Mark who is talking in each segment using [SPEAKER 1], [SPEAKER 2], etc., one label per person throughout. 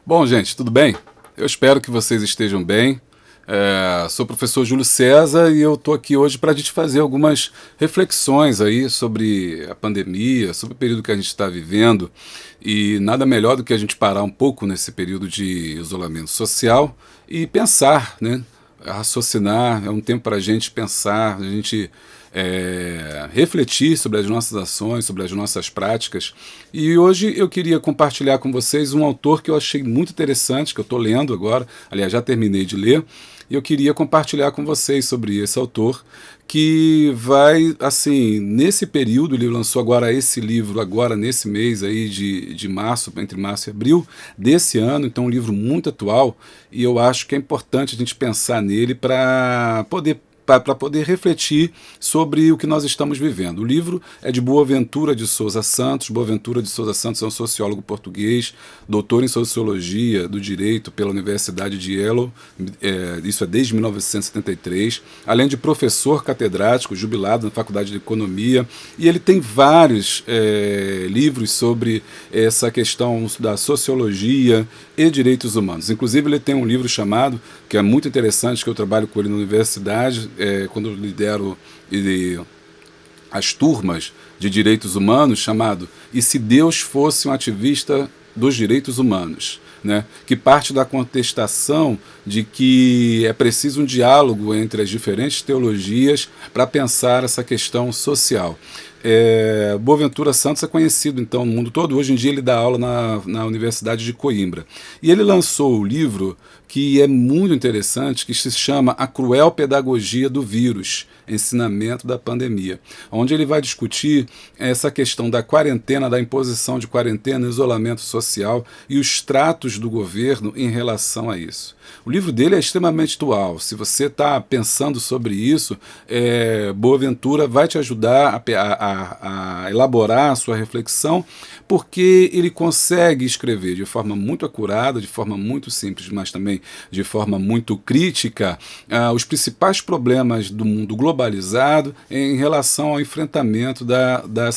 [SPEAKER 1] Bom, gente, tudo bem? Eu espero que vocês estejam bem. Sou o professor Júlio César e eu estou aqui hoje para a gente fazer algumas reflexões aí sobre a pandemia, sobre o período que a gente está vivendo. E nada melhor do que a gente parar um pouco nesse período de isolamento social e pensar, né? Raciocinar, é um tempo para a gente pensar, a gente refletir sobre as nossas ações, sobre as nossas práticas. E hoje eu queria compartilhar com vocês um autor que eu achei muito interessante, que eu estou lendo agora, aliás, já terminei de ler, e eu queria compartilhar com vocês sobre esse autor, que vai, assim, nesse período, ele lançou agora esse livro, agora nesse mês aí de março, entre março e abril desse ano, então um livro muito atual, e eu acho que é importante a gente pensar nele para poder refletir sobre o que nós estamos vivendo. O livro é de Boaventura de Souza Santos. Boaventura de Souza Santos é um sociólogo português, doutor em Sociologia do Direito pela Universidade de Yale, isso é desde 1973, além de professor catedrático, jubilado na Faculdade de Economia, e ele tem vários livros sobre essa questão da sociologia e direitos humanos. Inclusive ele tem um livro chamado, que é muito interessante, que eu trabalho com ele na universidade, quando eu lidero as turmas de direitos humanos, chamado E se Deus fosse um ativista dos direitos humanos, né? Que parte da contestação de que é preciso um diálogo entre as diferentes teologias para pensar essa questão social. Boaventura Santos é conhecido então no mundo todo. Hoje em dia ele dá aula na Universidade de Coimbra, e ele lançou o livro que é muito interessante, que se chama A Cruel Pedagogia do Vírus, Ensinamento da Pandemia, onde ele vai discutir essa questão da quarentena, da imposição de quarentena, isolamento social e os tratos do governo em relação a isso. O livro dele é extremamente atual. Se você está pensando sobre isso, Boaventura vai te ajudar a elaborar a sua reflexão, porque ele consegue escrever de forma muito acurada, de forma muito simples, mas também de forma muito crítica, os principais problemas do mundo globalizado em relação ao enfrentamento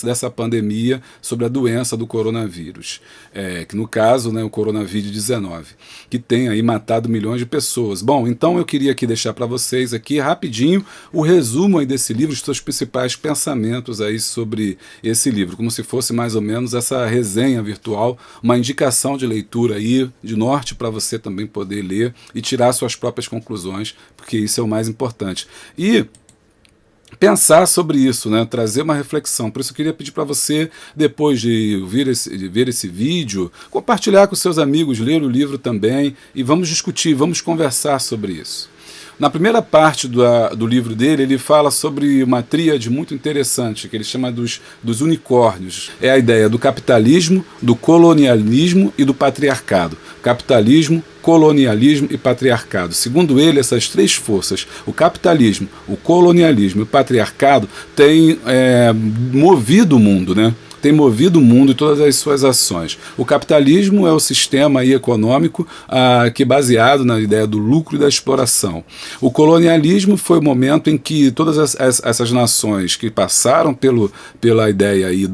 [SPEAKER 1] dessa pandemia sobre a doença do coronavírus, que no caso, né, o Coronavírus-19, que tem aí matado milhões de pessoas. Bom, então eu queria aqui deixar para vocês aqui rapidinho o resumo aí desse livro, os seus principais pensamentos aí sobre esse livro, como se fosse mais ou menos essa resenha virtual, uma indicação de leitura aí, de norte, para você também poder ler e tirar suas próprias conclusões, porque isso é o mais importante. E pensar sobre isso, né? Trazer uma reflexão. Por isso eu queria pedir para você, depois de ver esse vídeo, compartilhar com seus amigos, ler o livro também, e vamos discutir, vamos conversar sobre isso. Na primeira parte do livro dele, ele fala sobre uma tríade muito interessante, que ele chama dos unicórnios. É a ideia do capitalismo, do colonialismo e do patriarcado. Capitalismo, colonialismo e patriarcado. Segundo ele, essas três forças, o capitalismo, o colonialismo e o patriarcado, têm movido o mundo, né? Tem movido o mundo e todas as suas ações. O capitalismo é o sistema aí econômico que é baseado na ideia do lucro e da exploração. O colonialismo foi o momento em que todas essas nações que passaram pela ideia aí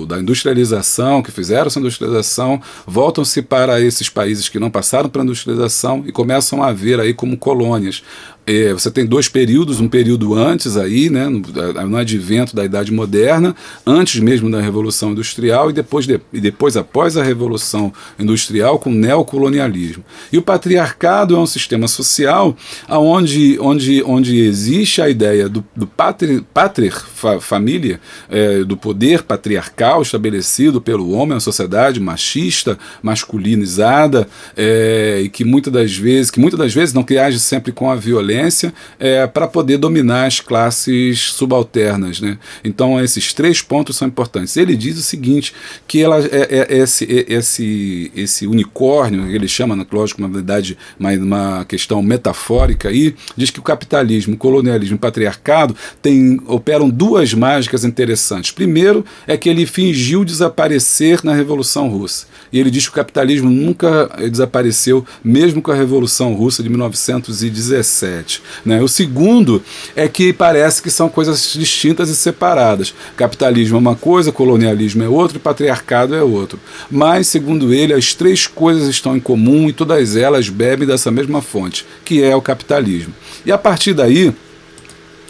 [SPEAKER 1] da industrialização, que fizeram essa industrialização, voltam-se para esses países que não passaram pela industrialização e começam a ver aí como colônias. Você tem dois períodos, um período antes aí, né, no advento da Idade Moderna, antes mesmo da Revolução Industrial, e depois após a Revolução Industrial, com o neocolonialismo. E o patriarcado é um sistema social onde existe a ideia do família, do poder patriarcal estabelecido pelo homem, uma sociedade machista, masculinizada, e que muitas das vezes não que age sempre com a violência, para poder dominar as classes subalternas, né? Então esses três pontos são importantes. Ele diz o seguinte, que esse unicórnio, ele chama, lógico, na verdade, uma questão metafórica aí, diz que o capitalismo, o colonialismo e o patriarcado operam duas mágicas interessantes. Primeiro é que ele fingiu desaparecer na Revolução Russa. E ele diz que o capitalismo nunca desapareceu, mesmo com a Revolução Russa de 1917. debate, né? O segundo é que parece que são coisas distintas e separadas. Capitalismo é uma coisa, colonialismo é outra e patriarcado é outro. Mas, segundo ele, as três coisas estão em comum e todas elas bebem dessa mesma fonte, que é o capitalismo. E a partir daí,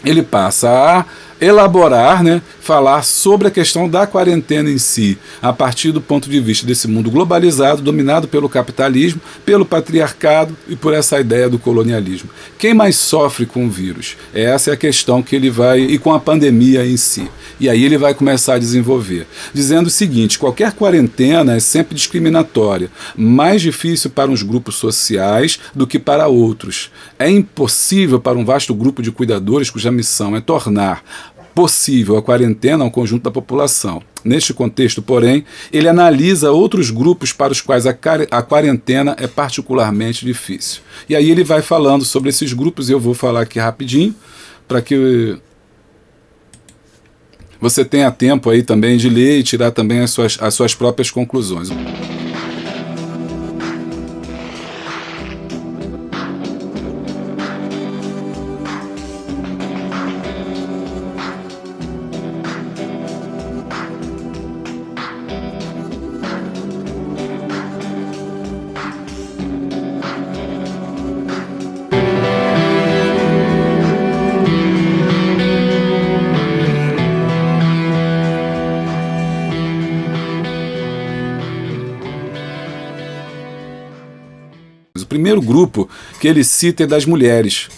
[SPEAKER 1] ele passa a elaborar, né, falar sobre a questão da quarentena em si, a partir do ponto de vista desse mundo globalizado, dominado pelo capitalismo, pelo patriarcado e por essa ideia do colonialismo. Quem mais sofre com o vírus? Essa é a questão que ele vai, e com a pandemia em si. E aí ele vai começar a desenvolver, dizendo o seguinte: qualquer quarentena é sempre discriminatória, mais difícil para uns grupos sociais do que para outros. É impossível para um vasto grupo de cuidadores cuja missão é tornar possível a quarentena ao conjunto da população. Neste contexto, porém, ele analisa outros grupos para os quais a quarentena é particularmente difícil. E aí ele vai falando sobre esses grupos, e eu vou falar aqui rapidinho, para que você tenha tempo aí também de ler e tirar também as suas próprias conclusões. O primeiro grupo que ele cita é das mulheres.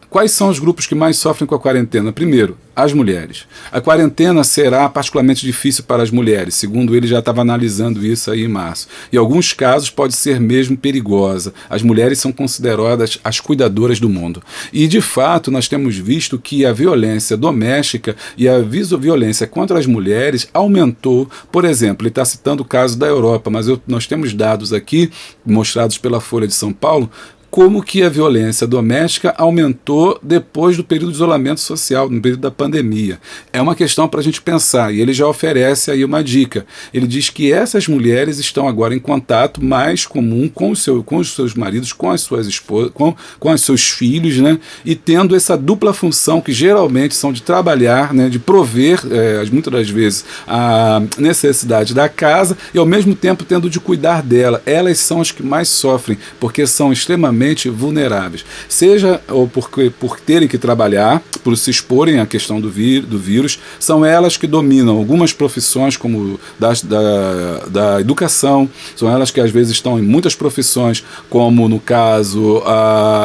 [SPEAKER 1] Quais são os grupos que mais sofrem com a quarentena? Primeiro, as mulheres. A quarentena será particularmente difícil para as mulheres, segundo ele já estava analisando isso aí em março. Em alguns casos pode ser mesmo perigosa. As mulheres são consideradas as cuidadoras do mundo. E de fato nós temos visto que a violência doméstica e a violência contra as mulheres aumentou. Por exemplo, ele está citando o caso da Europa, mas nós temos dados aqui, mostrados pela Folha de São Paulo, como que a violência doméstica aumentou depois do período de isolamento social, no período da pandemia. É uma questão para a gente pensar, e ele já oferece aí uma dica. Ele diz que essas mulheres estão agora em contato mais comum com os seus maridos, com as suas esposas, com os seus filhos, né? E tendo essa dupla função que geralmente são de trabalhar, né? De prover, muitas das vezes, a necessidade da casa e ao mesmo tempo tendo de cuidar dela. Elas são as que mais sofrem, porque são extremamente vulneráveis, seja ou por terem que trabalhar, por se exporem à questão do vírus, são elas que dominam algumas profissões como da educação, são elas que às vezes estão em muitas profissões, como no caso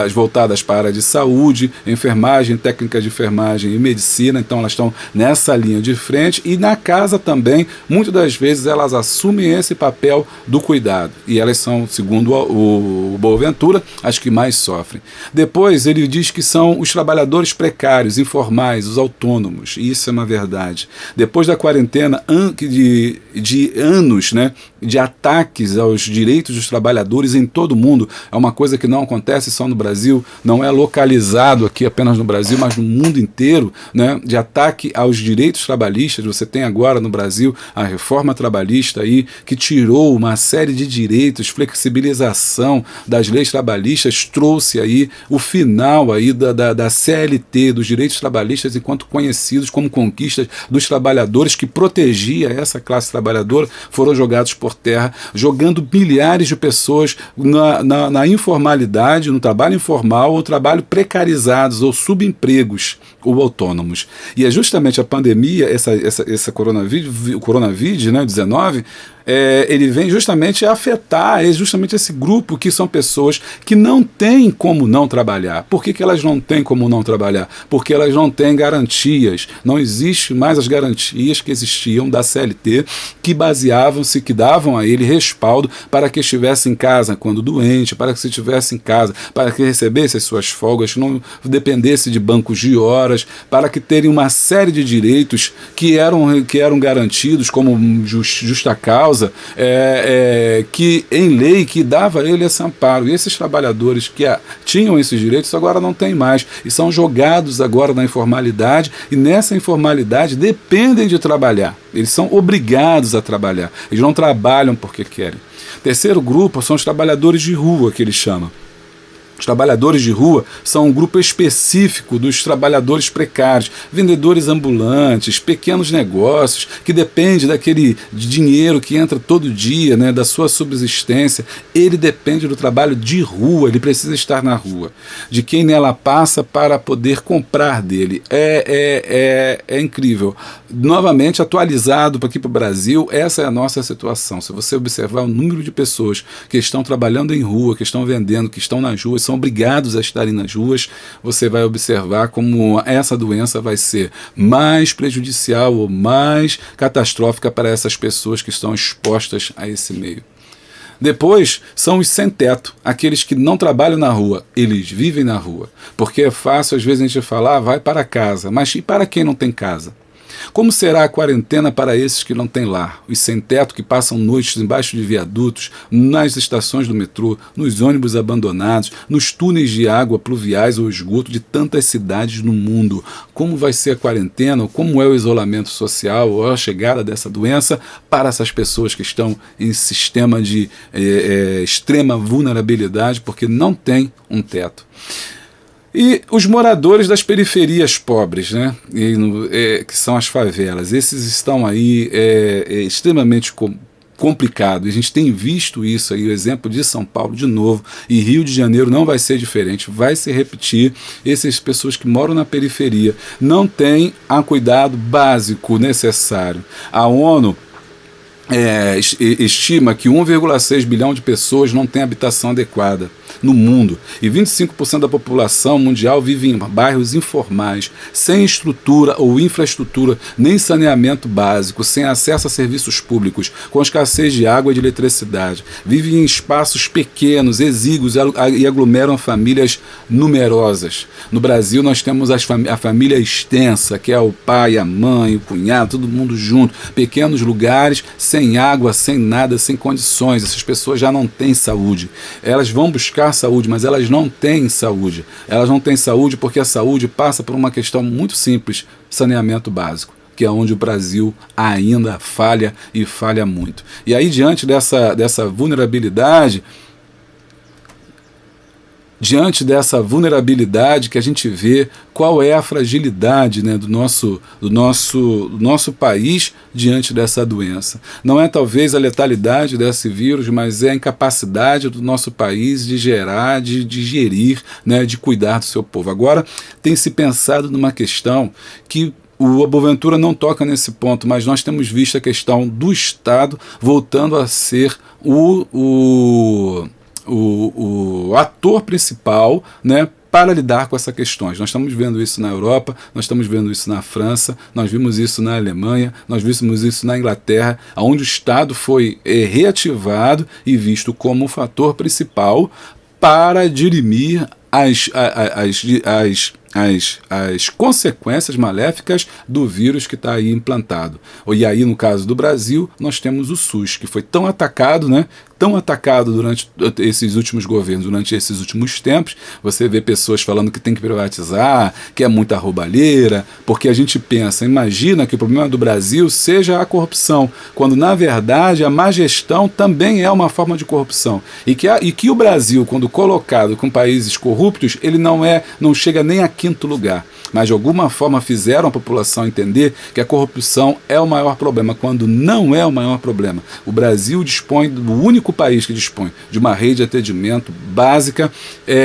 [SPEAKER 1] as voltadas para a área de saúde, enfermagem, técnicas de enfermagem e medicina, então elas estão nessa linha de frente, e na casa também, muitas das vezes elas assumem esse papel do cuidado, e elas são, segundo o Boaventura, as que mais sofrem. Depois ele diz que são os trabalhadores precários, informais, os autônomos, e isso é uma verdade. Depois da quarentena de anos, né, de ataques aos direitos dos trabalhadores em todo o mundo, é uma coisa que não acontece só no Brasil, não é localizado aqui apenas no Brasil, mas no mundo inteiro, né, de ataque aos direitos trabalhistas. Você tem agora no Brasil a reforma trabalhista aí, que tirou uma série de direitos, flexibilização das leis trabalhistas, trouxe aí o final aí da CLT, dos direitos trabalhistas enquanto conhecidos como conquistas dos trabalhadores, que protegia essa classe trabalhadora, foram jogados por terra, jogando milhares de pessoas na informalidade, no trabalho informal ou trabalho precarizados ou subempregos ou autônomos. E é justamente a pandemia, essa coronavírus, né, 19, ele vem justamente afetar justamente esse grupo, que são pessoas que não têm como não trabalhar. Por que elas não têm como não trabalhar? Porque elas não têm garantias. Não existe mais as garantias que existiam da CLT, que baseavam-se, que davam a ele respaldo para que estivesse em casa quando doente, para que se estivesse em casa, para que recebesse as suas folgas, não dependesse de bancos de horas, para que terem uma série de direitos que eram garantidos como justa causa, que em lei que dava a ele esse amparo. E esses trabalhadores que tinham esses direitos agora não têm mais e são jogados agora na informalidade, e nessa informalidade dependem de trabalhar. Eles são obrigados a trabalhar. Eles não trabalham porque querem. Terceiro grupo são os trabalhadores de rua, que eles chamam. Os trabalhadores de rua são um grupo específico dos trabalhadores precários, vendedores ambulantes, pequenos negócios, que depende daquele dinheiro que entra todo dia, né, da sua subsistência. Ele depende do trabalho de rua, ele precisa estar na rua, de quem nela passa para poder comprar dele. É incrível. Novamente, atualizado aqui para o Brasil, essa é a nossa situação. Se você observar o número de pessoas que estão trabalhando em rua, que estão vendendo, que estão nas ruas, são obrigados a estarem nas ruas, você vai observar como essa doença vai ser mais prejudicial ou mais catastrófica para essas pessoas que estão expostas a esse meio. Depois são os sem teto, aqueles que não trabalham na rua, eles vivem na rua. Porque é fácil às vezes a gente falar, vai para casa, mas e para quem não tem casa? Como será a quarentena para esses que não têm lar? Os sem-teto que passam noites embaixo de viadutos, nas estações do metrô, nos ônibus abandonados, nos túneis de água pluviais ou esgoto de tantas cidades no mundo. Como vai ser a quarentena? Como é o isolamento social ou a chegada dessa doença para essas pessoas que estão em sistema de extrema vulnerabilidade porque não tem um teto? E os moradores das periferias pobres, né, que são as favelas, esses estão aí extremamente complicado. A gente tem visto isso aí, o exemplo de São Paulo de novo, e Rio de Janeiro não vai ser diferente, vai se repetir. Essas pessoas que moram na periferia não têm o cuidado básico necessário. A ONU estima que 1,6 bilhão de pessoas não têm habitação adequada no mundo e 25% da população mundial vive em bairros informais, sem estrutura ou infraestrutura, nem saneamento básico, sem acesso a serviços públicos, com escassez de água e de eletricidade. Vivem em espaços pequenos, exíguos e aglomeram famílias numerosas. No Brasil nós temos a família extensa, que é o pai, a mãe, o cunhado, todo mundo junto, pequenos lugares, sem água, sem nada, sem condições. Essas pessoas já não têm saúde. Elas vão buscar saúde, mas elas não têm saúde. Elas não têm saúde porque a saúde passa por uma questão muito simples, saneamento básico, que é onde o Brasil ainda falha e falha muito. E aí, diante dessa vulnerabilidade, que a gente vê qual é a fragilidade, né, do nosso país diante dessa doença. Não é talvez a letalidade desse vírus, mas é a incapacidade do nosso país de gerar, de gerir, né, de cuidar do seu povo. Agora tem se pensado numa questão que o Boaventura não toca nesse ponto, mas nós temos visto a questão do Estado voltando a ser o ator principal, né, para lidar com essas questões. Nós estamos vendo isso na Europa, nós estamos vendo isso na França, nós vimos isso na Alemanha, nós vimos isso na Inglaterra, onde o Estado foi reativado e visto como o fator principal para dirimir as consequências maléficas do vírus que está aí implantado. E aí, no caso do Brasil, nós temos o SUS, que foi tão atacado, né? Tão atacado durante esses últimos governos, durante esses últimos tempos. Você vê pessoas falando que tem que privatizar, que é muita roubalheira, porque a gente pensa, imagina que o problema do Brasil seja a corrupção, quando na verdade a má gestão também é uma forma de corrupção. E que o Brasil, quando colocado com países corruptos, ele não chega nem a quinto lugar. Mas de alguma forma fizeram a população entender que a corrupção é o maior problema, quando não é o maior problema. O Brasil dispõe do único país que dispõe de uma rede de atendimento básica,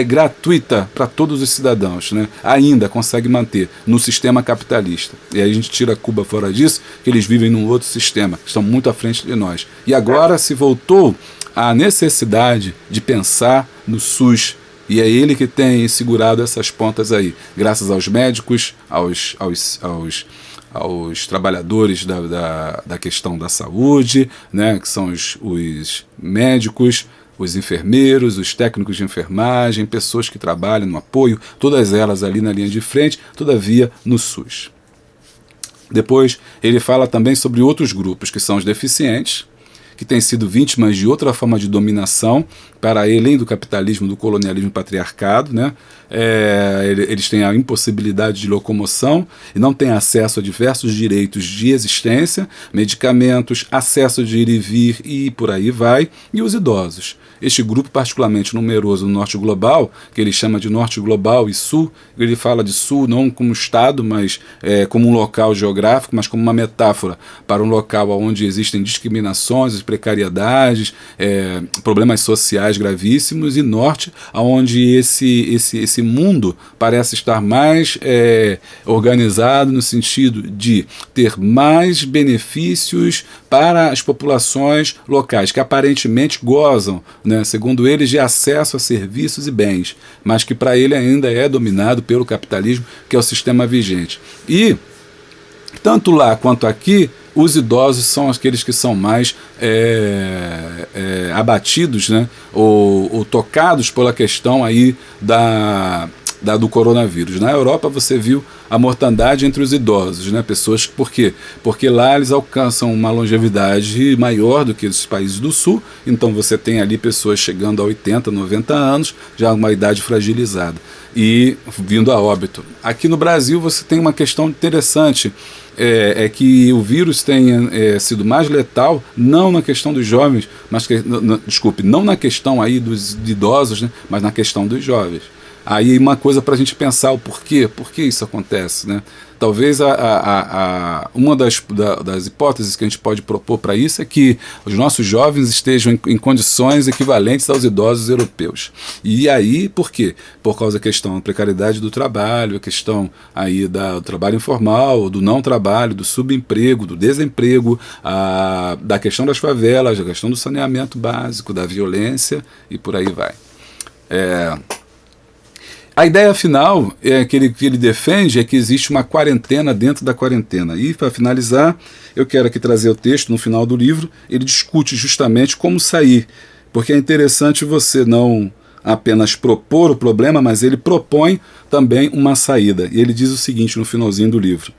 [SPEAKER 1] gratuita para todos os cidadãos, né? Ainda consegue manter no sistema capitalista. E aí a gente tira Cuba fora disso, que eles vivem num outro sistema, estão muito à frente de nós. E agora se voltou a necessidade de pensar no SUS. E é ele que tem segurado essas pontas aí, graças aos médicos, aos trabalhadores da questão da saúde, né, que são os médicos, os enfermeiros, os técnicos de enfermagem, pessoas que trabalham no apoio, todas elas ali na linha de frente, todavia no SUS. Depois ele fala também sobre outros grupos, que são os deficientes, que têm sido vítimas de outra forma de dominação, para além do capitalismo, do colonialismo patriarcado, né? Eles têm a impossibilidade de locomoção e não têm acesso a diversos direitos de existência, medicamentos, acesso de ir e vir e por aí vai, e os idosos. Este grupo particularmente numeroso no Norte Global, que ele chama de Norte Global e Sul, ele fala de Sul não como Estado, mas como um local geográfico, mas como uma metáfora para um local onde existem discriminações, precariedades, problemas sociais gravíssimos, e Norte, onde esse mundo parece estar mais organizado no sentido de ter mais benefícios para as populações locais, que aparentemente gozam, né, segundo eles, de acesso a serviços e bens, mas que para ele ainda é dominado pelo capitalismo, que é o sistema vigente. E, tanto lá quanto aqui, os idosos são aqueles que são mais abatidos, né, ou tocados pela questão aí do coronavírus. Na Europa você viu a mortandade entre os idosos, né? Pessoas, por quê? Porque lá eles alcançam uma longevidade maior do que os países do sul, então você tem ali pessoas chegando a 80, 90 anos, já uma idade fragilizada, e vindo a óbito. Aqui no Brasil você tem uma questão interessante, que o vírus tenha sido mais letal, não na questão dos jovens, mas não na questão aí dos idosos, né? Mas na questão dos jovens. Aí uma coisa para a gente pensar o porquê, por que isso acontece, né? Talvez uma das hipóteses que a gente pode propor para isso é que os nossos jovens estejam em condições equivalentes aos idosos europeus. E aí, por quê? Por causa da questão da precariedade do trabalho, a questão aí do trabalho informal, do não trabalho, do subemprego, do desemprego, da questão das favelas, da questão do saneamento básico, da violência e por aí vai. A ideia final que ele defende é que existe uma quarentena dentro da quarentena. E, para finalizar, eu quero aqui trazer o texto no final do livro. Ele discute justamente como sair, porque é interessante você não apenas propor o problema, mas ele propõe também uma saída. E ele diz o seguinte no finalzinho do livro.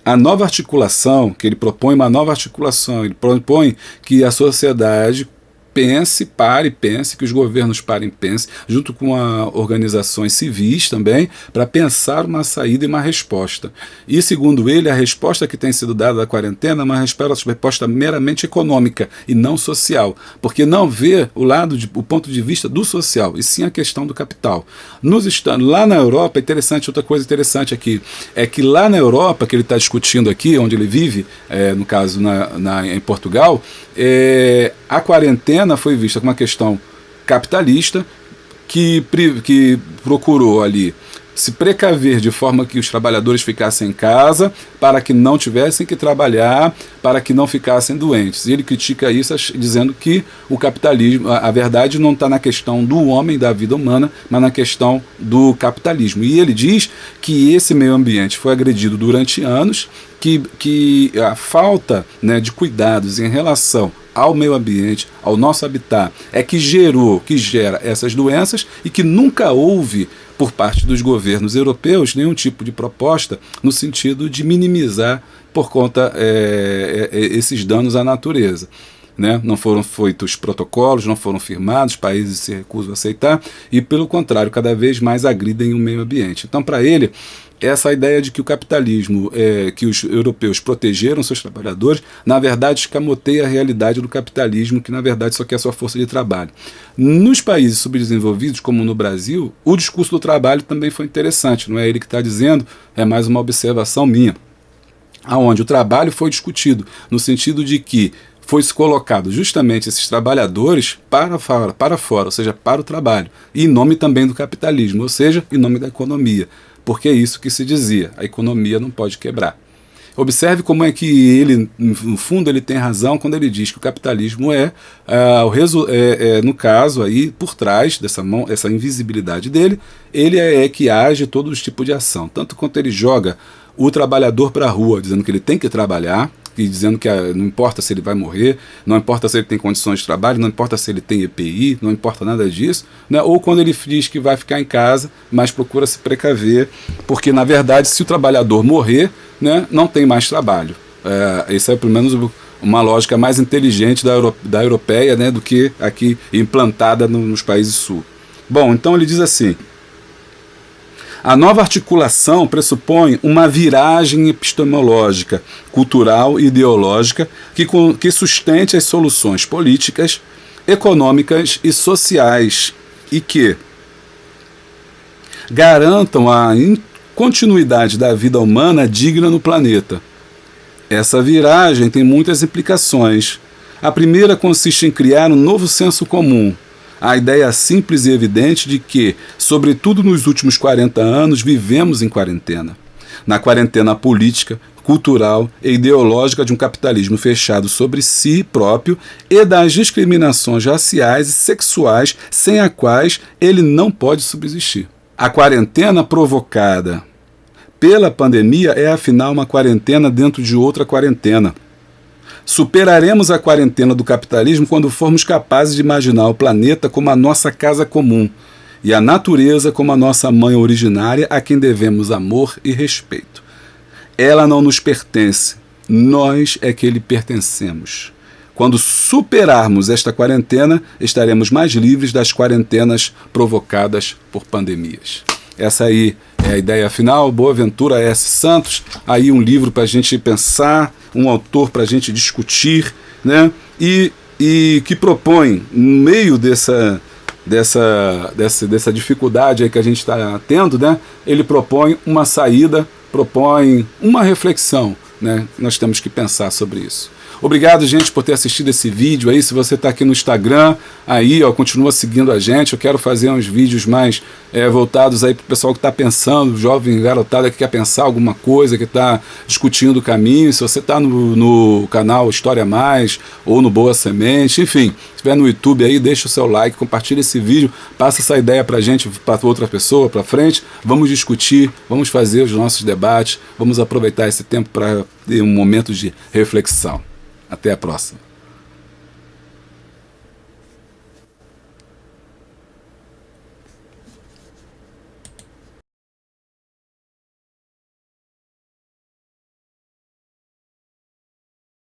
[SPEAKER 1] A nova articulação, que ele propõe uma nova articulação, ele propõe que a sociedade pense, que os governos parem e pensem, junto com organizações civis também, para pensar uma saída e uma resposta. E, segundo ele, a resposta que tem sido dada à quarentena é uma resposta meramente econômica e não social, porque não vê o ponto de vista do social, e sim a questão do capital. Lá na Europa, outra coisa interessante aqui, é que lá na Europa, que ele está discutindo aqui, onde ele vive, no caso em Portugal, a quarentena foi vista como uma questão capitalista que procurou ali se precaver de forma que os trabalhadores ficassem em casa, para que não tivessem que trabalhar, para que não ficassem doentes. E ele critica isso dizendo que o capitalismo, a verdade não está na questão do homem, da vida humana, mas na questão do capitalismo. E ele diz que esse meio ambiente foi agredido durante anos, que a falta, né, de cuidados em relação ao meio ambiente, ao nosso habitat, que gera essas doenças, e que nunca houve, por parte dos governos europeus, nenhum tipo de proposta no sentido de minimizar por conta esses danos à natureza. Né? Não foram feitos protocolos, não foram firmados, países se recusam a aceitar e, pelo contrário, cada vez mais agridem o meio ambiente. Então, para ele, essa ideia de que o capitalismo, que os europeus protegeram seus trabalhadores, na verdade escamoteia a realidade do capitalismo, que na verdade só quer sua força de trabalho. Nos países subdesenvolvidos, como no Brasil, o discurso do trabalho também foi interessante, não é ele que está dizendo, é mais uma observação minha, aonde o trabalho foi discutido, no sentido de que foi-se colocado justamente esses trabalhadores para fora, ou seja, para o trabalho, e em nome também do capitalismo, ou seja, em nome da economia. Porque é isso que se dizia, a economia não pode quebrar. Observe como é que ele, no fundo, ele tem razão quando ele diz que o capitalismo no caso, aí, por trás essa invisibilidade dele, ele que age todo os tipos de ação. Tanto quanto ele joga o trabalhador para a rua, dizendo que ele tem que trabalhar, e dizendo que não importa se ele vai morrer, não importa se ele tem condições de trabalho, não importa se ele tem EPI, não importa nada disso, né? Ou quando ele diz que vai ficar em casa, mas procura se precaver, porque na verdade se o trabalhador morrer, né, não tem mais trabalho. Esse é pelo menos uma lógica mais inteligente da europeia, né, do que aqui implantada nos países sul. Bom, então ele diz assim: a nova articulação pressupõe uma viragem epistemológica, cultural e ideológica que sustente as soluções políticas, econômicas e sociais e que garantam a continuidade da vida humana digna no planeta. Essa viragem tem muitas implicações. A primeira consiste em criar um novo senso comum. A ideia simples e evidente de que, sobretudo nos últimos 40 anos, vivemos em quarentena. Na quarentena política, cultural e ideológica de um capitalismo fechado sobre si próprio e das discriminações raciais e sexuais sem as quais ele não pode subsistir. A quarentena provocada pela pandemia é, afinal, uma quarentena dentro de outra quarentena. Superaremos a quarentena do capitalismo quando formos capazes de imaginar o planeta como a nossa casa comum e a natureza como a nossa mãe originária a quem devemos amor e respeito. Ela não nos pertence, nós é que lhe pertencemos. Quando superarmos esta quarentena, estaremos mais livres das quarentenas provocadas por pandemias. Essa aí é a ideia final. Boaventura S. Santos, aí um livro para a gente pensar, um autor para a gente discutir, né? E que propõe, no meio dessa dificuldade aí que a gente está tendo, né? Ele propõe uma saída, propõe uma reflexão, né? Nós temos que pensar sobre isso. Obrigado, gente, por ter assistido esse vídeo aí. Se você está aqui no Instagram, aí, ó, continua seguindo a gente. Eu quero fazer uns vídeos mais voltados aí para o pessoal que está pensando, jovem garotada que quer pensar alguma coisa, que está discutindo o caminho. Se você está no canal História Mais ou no Boa Semente, enfim, se estiver no YouTube aí, deixa o seu like, compartilha esse vídeo, passa essa ideia para a gente, para outra pessoa, para frente. Vamos discutir, vamos fazer os nossos debates, vamos aproveitar esse tempo para ter um momento de reflexão. Até a próxima.